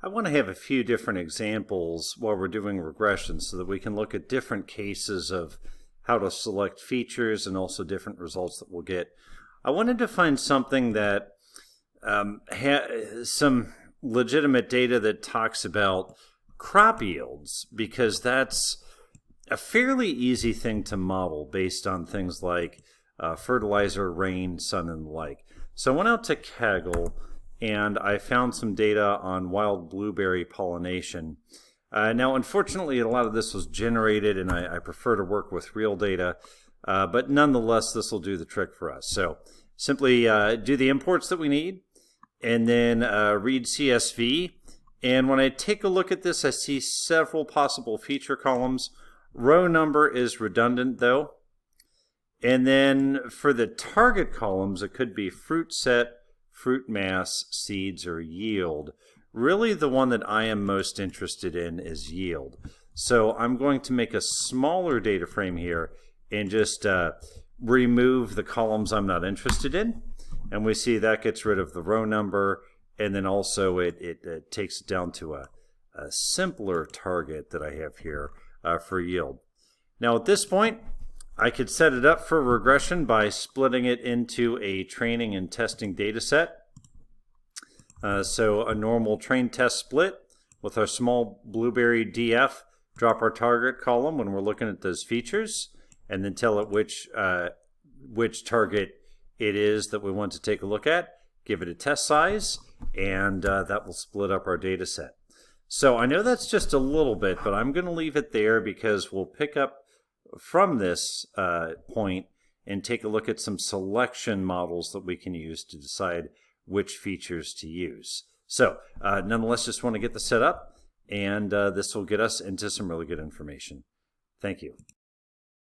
I want to have a few different examples while we're doing regression so that we can look at different cases of how to select features and also different results that we'll get. I wanted to find something that has some legitimate data that talks about crop yields, because that's a fairly easy thing to model based on things like fertilizer, rain, sun, and the like. So I went out to Kaggle and I found some data on wild blueberry pollination. Now, unfortunately, a lot of this was generated, and I prefer to work with real data, but nonetheless, this will do the trick for us. So simply do the imports that we need, and then read CSV. And when I take a look at this, I see several possible feature columns. Row number is redundant, though. And then for the target columns, it could be fruit set, fruit mass, seeds, or yield. Really, the one that I am most interested in is yield. So I'm going to make a smaller data frame here and just remove the columns I'm not interested in. And we see that gets rid of the row number, and then also it takes it down to a simpler target that I have here for yield. Now at this point, I could set it up for regression by splitting it into a training and testing data set. So a normal train test split with our small blueberry DF, drop our target column when we're looking at those features, and then tell it which target it is that we want to take a look at, give it a test size, and that will split up our data set. So I know that's just a little bit, but I'm going to leave it there because we'll pick up from this point and take a look at some selection models that we can use to decide which features to use. So nonetheless, just want to get the set up, and this will get us into some really good information. Thank you.